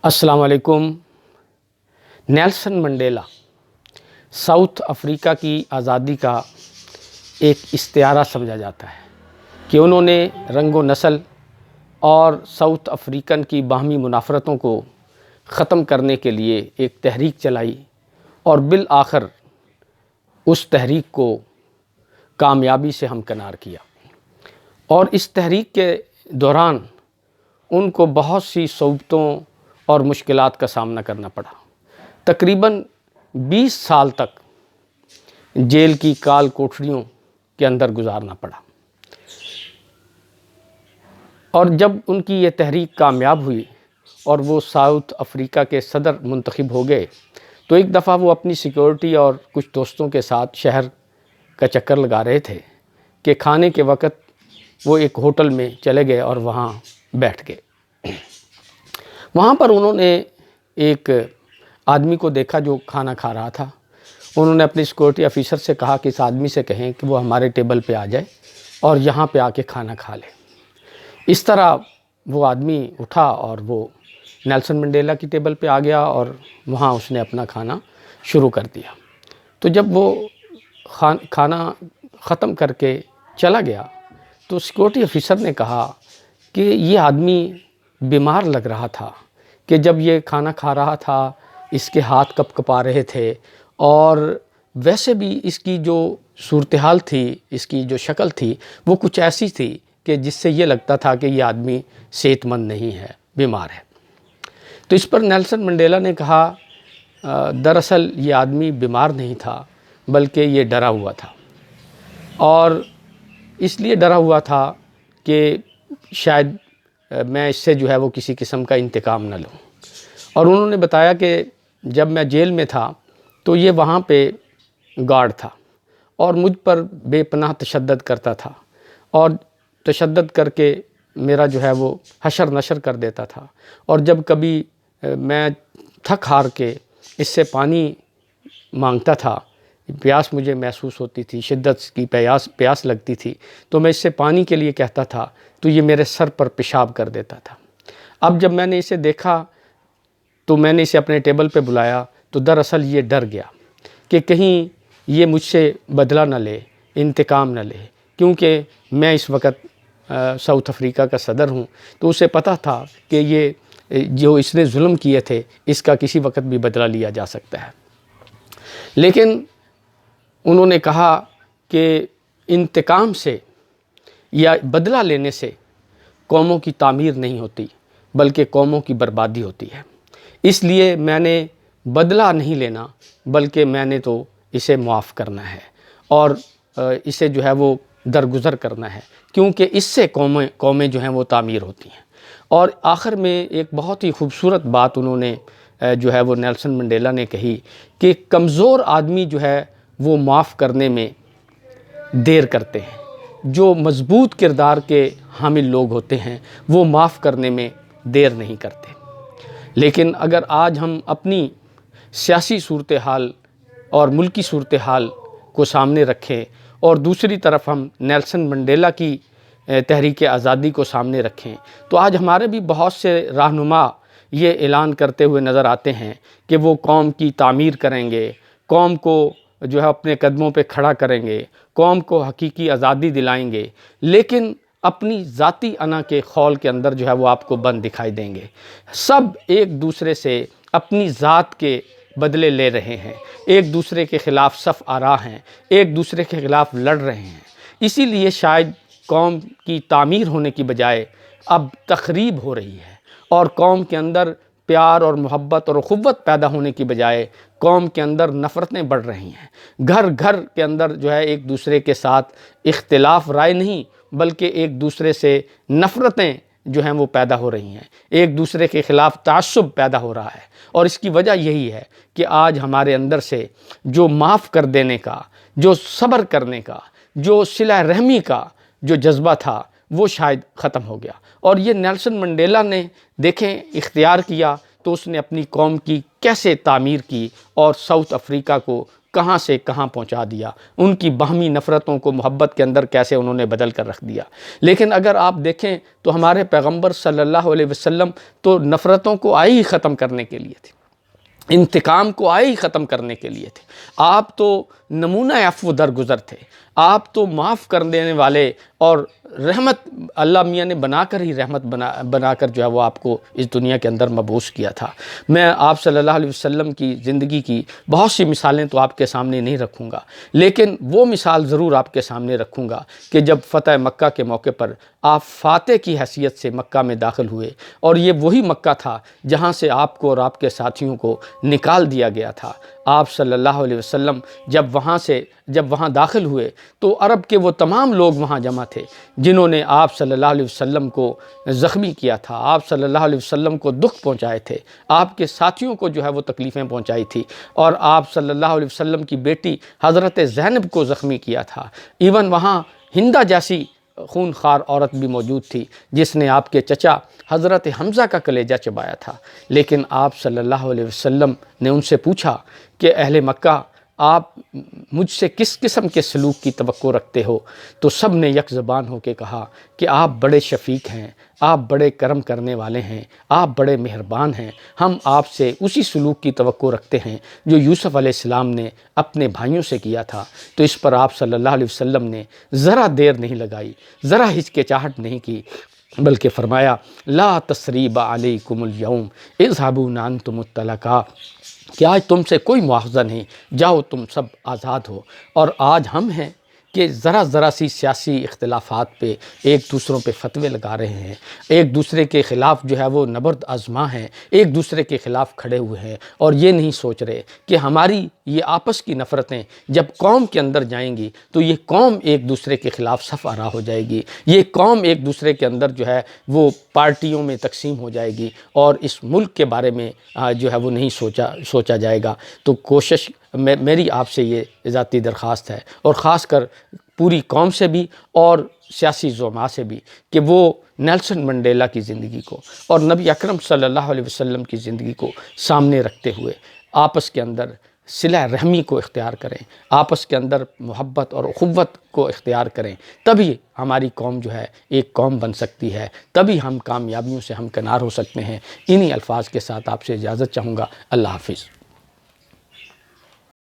السلام علیکم۔ Nelson Mandela South Africa کی آزادی کا ایک استعارہ سمجھا جاتا ہے کہ انہوں نے رنگ و نسل اور ساؤتھ افریقن کی باہمی منافرتوں کو ختم کرنے کے لیے ایک تحریک چلائی اور بالآخر اس تحریک کو کامیابی سے ہمکنار کیا، اور اس تحریک کے دوران ان کو بہت سی صعوبتوں اور مشکلات کا سامنا کرنا پڑا۔ تقریباً 20 سال تک جیل کی کال کوٹڑیوں کے اندر گزارنا پڑا، اور جب ان کی یہ تحریک کامیاب ہوئی اور وہ ساؤتھ افریقہ کے صدر منتخب ہو گئے تو ایک دفعہ وہ اپنی سیکورٹی اور کچھ دوستوں کے ساتھ شہر کا چکر لگا رہے تھے کہ کھانے کے وقت وہ ایک ہوٹل میں چلے گئے اور وہاں بیٹھ گئے۔ وہاں پر انہوں نے ایک آدمی کو دیکھا جو کھانا کھا رہا تھا۔ انہوں نے اپنے سیکورٹی آفیسر سے کہا کہ اس آدمی سے کہیں کہ وہ ہمارے ٹیبل پہ آ جائے اور یہاں پہ آ کے کھانا کھا لے۔ اس طرح وہ آدمی اٹھا اور وہ نیلسن منڈیلا کی ٹیبل پہ آ گیا اور وہاں اس نے اپنا کھانا شروع کر دیا۔ تو جب وہ کھانا ختم کر کے چلا گیا تو سیکورٹی آفیسر نے کہا کہ یہ آدمی بیمار لگ رہا تھا، کہ جب یہ کھانا کھا رہا تھا اس کے ہاتھ کپ کپا رہے تھے، اور ویسے بھی اس کی جو صورتحال تھی، اس کی جو شکل تھی وہ کچھ ایسی تھی کہ جس سے یہ لگتا تھا کہ یہ آدمی صحت مند نہیں ہے، بیمار ہے۔ تو اس پر نیلسن منڈیلا نے کہا دراصل یہ آدمی بیمار نہیں تھا بلکہ یہ ڈرا ہوا تھا، اور اس لیے ڈرا ہوا تھا کہ شاید میں اس سے جو ہے وہ کسی قسم کا انتقام نہ لوں۔ اور انہوں نے بتایا کہ جب میں جیل میں تھا تو یہ وہاں پہ گارڈ تھا اور مجھ پر بے پناہ تشدد کرتا تھا، اور تشدد کر کے میرا جو ہے وہ حشر نشر کر دیتا تھا، اور جب کبھی میں تھک ہار کے اس سے پانی مانگتا تھا، پیاس مجھے محسوس ہوتی تھی، شدت کی پیاس لگتی تھی، تو میں اس سے پانی کے لیے کہتا تھا تو یہ میرے سر پر پیشاب کر دیتا تھا۔ اب جب میں نے اسے دیکھا تو میں نے اسے اپنے ٹیبل پہ بلایا تو دراصل یہ ڈر گیا کہ کہیں یہ مجھ سے بدلہ نہ لے، انتقام نہ لے، کیونکہ میں اس وقت ساؤتھ افریقہ کا صدر ہوں، تو اسے پتہ تھا کہ یہ جو اس نے ظلم کیے تھے اس کا کسی وقت بھی بدلہ لیا جا سکتا ہے۔ لیکن انہوں نے کہا کہ انتقام سے یا بدلہ لینے سے قوموں کی تعمیر نہیں ہوتی بلکہ قوموں کی بربادی ہوتی ہے۔ اس لیے میں نے بدلہ نہیں لینا بلکہ میں نے تو اسے معاف کرنا ہے اور اسے جو ہے وہ درگزر کرنا ہے، کیونکہ اس سے قومیں جو ہیں وہ تعمیر ہوتی ہیں۔ اور آخر میں ایک بہت ہی خوبصورت بات انہوں نے جو ہے وہ نیلسن منڈیلا نے کہی کہ کمزور آدمی جو ہے وہ معاف کرنے میں دیر کرتے ہیں، جو مضبوط کردار کے حامل لوگ ہوتے ہیں وہ معاف کرنے میں دیر نہیں کرتے۔ لیکن اگر آج ہم اپنی سیاسی صورتحال اور ملکی صورتحال کو سامنے رکھیں اور دوسری طرف ہم نیلسن منڈیلا کی تحریک آزادی کو سامنے رکھیں تو آج ہمارے بھی بہت سے رہنما یہ اعلان کرتے ہوئے نظر آتے ہیں کہ وہ قوم کی تعمیر کریں گے، قوم کو جو ہے اپنے قدموں پہ کھڑا کریں گے، قوم کو حقیقی آزادی دلائیں گے، لیکن اپنی ذاتی انا کے خول کے اندر جو ہے وہ آپ کو بند دکھائی دیں گے۔ سب ایک دوسرے سے اپنی ذات کے بدلے لے رہے ہیں، ایک دوسرے کے خلاف صف آرا ہیں، ایک دوسرے کے خلاف لڑ رہے ہیں۔ اسی لیے شاید قوم کی تعمیر ہونے کی بجائے اب تخریب ہو رہی ہے، اور قوم کے اندر پیار اور محبت اور اخوت پیدا ہونے کی بجائے قوم کے اندر نفرتیں بڑھ رہی ہیں۔ گھر گھر کے اندر جو ہے ایک دوسرے کے ساتھ اختلاف رائے نہیں بلکہ ایک دوسرے سے نفرتیں جو ہیں وہ پیدا ہو رہی ہیں، ایک دوسرے کے خلاف تعصب پیدا ہو رہا ہے۔ اور اس کی وجہ یہی ہے کہ آج ہمارے اندر سے جو معاف کر دینے کا، جو صبر کرنے کا، جو صلہ رحمی کا جو جذبہ تھا وہ شاید ختم ہو گیا۔ اور یہ نیلسن منڈیلا نے دیکھیں اختیار کیا تو اس نے اپنی قوم کی کیسے تعمیر کی اور ساؤتھ افریقہ کو کہاں سے کہاں پہنچا دیا، ان کی باہمی نفرتوں کو محبت کے اندر کیسے انہوں نے بدل کر رکھ دیا۔ لیکن اگر آپ دیکھیں تو ہمارے پیغمبر صلی اللہ علیہ وسلم تو نفرتوں کو آئے ہی ختم کرنے کے لیے تھے، انتقام کو آئے ہی ختم کرنے کے لیے تھے۔ آپ تو نمونہ عفو درگزر تھے، آپ تو معاف کر دینے والے اور رحمت اللہ میاں نے بنا کر ہی رحمت بنا کر جو ہے وہ آپ کو اس دنیا کے اندر مبعوث کیا تھا۔ میں آپ صلی اللہ علیہ وسلم کی زندگی کی بہت سی مثالیں تو آپ کے سامنے نہیں رکھوں گا، لیکن وہ مثال ضرور آپ کے سامنے رکھوں گا کہ جب فتح مکہ کے موقع پر آپ فاتح کی حیثیت سے مکہ میں داخل ہوئے، اور یہ وہی مکہ تھا جہاں سے آپ کو اور آپ کے ساتھیوں کو نکال دیا گیا تھا۔ آپ صلی اللہ علیہ وسلم جب وہاں داخل ہوئے تو عرب کے وہ تمام لوگ وہاں جمع تھے جنہوں نے آپ صلی اللہ علیہ وسلم کو زخمی کیا تھا، آپ صلی اللہ علیہ وسلم کو دکھ پہنچائے تھے، آپ کے ساتھیوں کو جو ہے وہ تکلیفیں پہنچائی تھی، اور آپ صلی اللہ علیہ وسلم کی بیٹی حضرت زینب کو زخمی کیا تھا۔ ایون وہاں ہندہ جیسی خون خوار عورت بھی موجود تھی جس نے آپ کے چچا حضرت حمزہ کا کلیجہ چبایا تھا۔ لیکن آپ صلی اللہ علیہ وسلم نے ان سے پوچھا کہ اہل مکہ، آپ مجھ سے کس قسم کے سلوک کی توقع رکھتے ہو؟ تو سب نے یک زبان ہو کے کہا کہ آپ بڑے شفیق ہیں، آپ بڑے کرم کرنے والے ہیں، آپ بڑے مہربان ہیں، ہم آپ سے اسی سلوک کی توقع رکھتے ہیں جو یوسف علیہ السلام نے اپنے بھائیوں سے کیا تھا۔ تو اس پر آپ صلی اللہ علیہ وسلم نے ذرا دیر نہیں لگائی، ذرا ہچکچاہٹ نہیں کی، بلکہ فرمایا لا تثریب علیکم اليوم اذهبوا انتم الطلقاء، کہ آج تم سے کوئی مواخذہ نہیں، جاؤ تم سب آزاد ہو۔ اور آج ہم ہیں کہ ذرا سی سیاسی اختلافات پہ ایک دوسروں پہ فتوے لگا رہے ہیں، ایک دوسرے کے خلاف جو ہے وہ نبرد آزما ہیں، ایک دوسرے کے خلاف کھڑے ہوئے ہیں، اور یہ نہیں سوچ رہے کہ ہماری یہ آپس کی نفرتیں جب قوم کے اندر جائیں گی تو یہ قوم ایک دوسرے کے خلاف صف آرا ہو جائے گی، یہ قوم ایک دوسرے کے اندر جو ہے وہ پارٹیوں میں تقسیم ہو جائے گی، اور اس ملک کے بارے میں جو ہے وہ نہیں سوچا جائے گا۔ تو کوشش میری آپ سے یہ ذاتی درخواست ہے، اور خاص کر پوری قوم سے بھی اور سیاسی زعماء سے بھی، کہ وہ نیلسن منڈیلا کی زندگی کو اور نبی اکرم صلی اللہ علیہ وسلم کی زندگی کو سامنے رکھتے ہوئے آپس کے اندر صلہ رحمی کو اختیار کریں، آپس کے اندر محبت اور اخوت کو اختیار کریں، تبھی ہماری قوم جو ہے ایک قوم بن سکتی ہے، تبھی ہم کامیابیوں سے ہمکنار ہو سکتے ہیں۔ انہی الفاظ کے ساتھ آپ سے اجازت چاہوں گا۔ اللہ حافظ۔